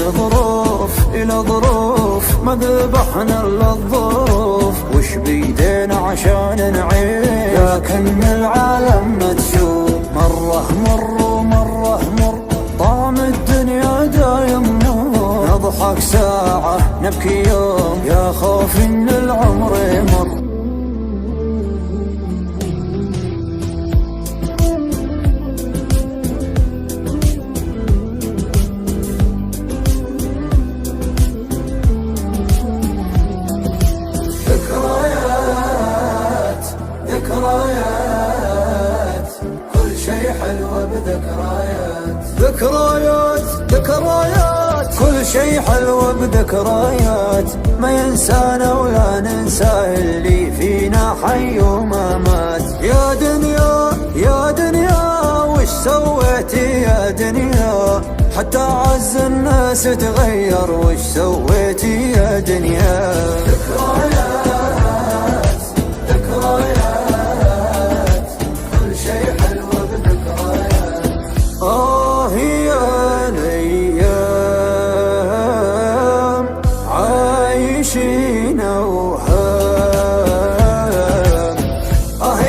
ظروف إلى ظروف ما ذبحنا إلا الظروف، وش بيدينا عشان نعيش؟ لكن العالم متشوف مرة مر ومرة مر، طعم الدنيا دايم مر، نضحك ساعة نبكي يوم، يا خوف إن العمر يمر. ذكريات كل شي حلوة بذكريات، ذكريات كل شي حلوة بذكريات، ما ينسانا ولا ننسى اللي فينا حي وما مات. يا دنيا يا دنيا وش سويتي يا دنيا؟ حتى عز الناس تغير، وش سويتي يا دنيا؟ ذكريات ذكريات كل شي حلوة بذكريات. يا الأيام عايشين أوهام،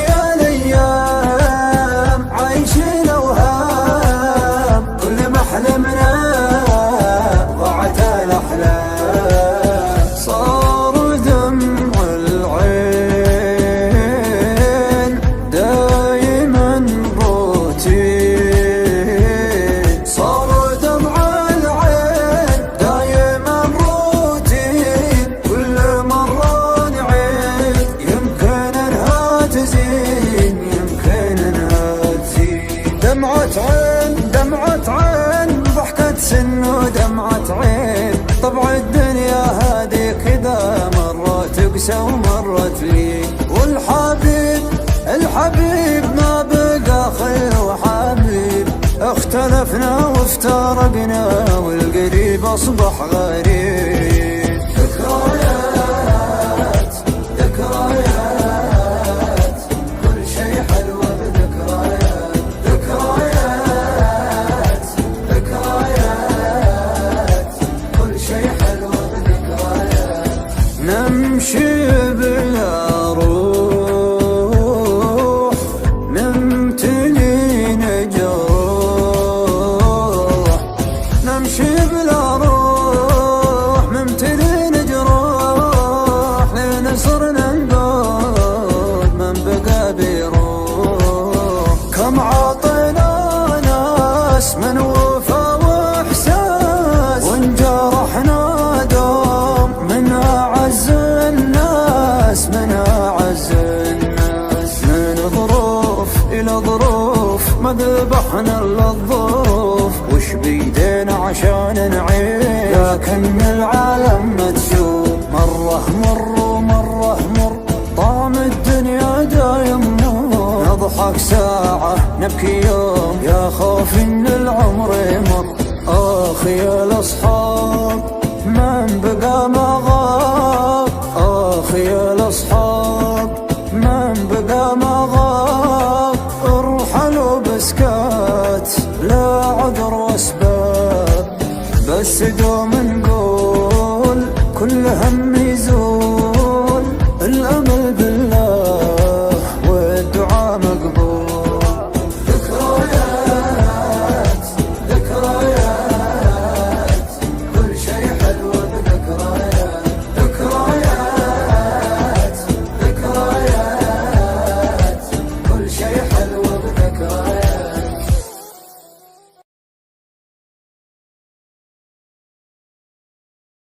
يا الأيام عايشين أوهام، كل ما حلمنا ضاعت الأحلام، صار دمع العين دايما روتين، صار دمع العين دايما روتين، كل مرة نعيد يمكن انها تزين، يمكن انها تزين. دمعة عين دمعة عين، ضحكة سن ودمعة عين، طبع الدنيا هذه كذا، مرة تقسى ومرة تلين. والحبيب الحبيب ما بقى خير وحبيب، اختلفنا وافترقنا والقريب اصبح غريب. ذكريات ذكريات كل شي حلوة بذكريات، ذكريات ذكريات كل شي حلوة بذكريات. نمشي بلا روح نمتلي نجروح، نمشي بلا روح نمتلي نجروح، لين صرنا نقول من بقى بيروح. كم عطينا ناس من وفا واحساس، وانجرحنا دوم من اعز الناس، من اعز الناس. من ظروف الى ظروف ما ذبحنا الا الظروف، وش بيدينا عشان نعيش؟ لكن العالم متشوف مرة مر ومرة مر، طعم الدنيا دايم مر، نضحك ساعة نبكي يوم، يا خوف إن العمر يمر. يا الأصحاب من بقى ما غاب، يا الأصحاب من بقى ما غاب، ارحلوا بسكات لا عذر واسباب، بس دوم نقول كل هم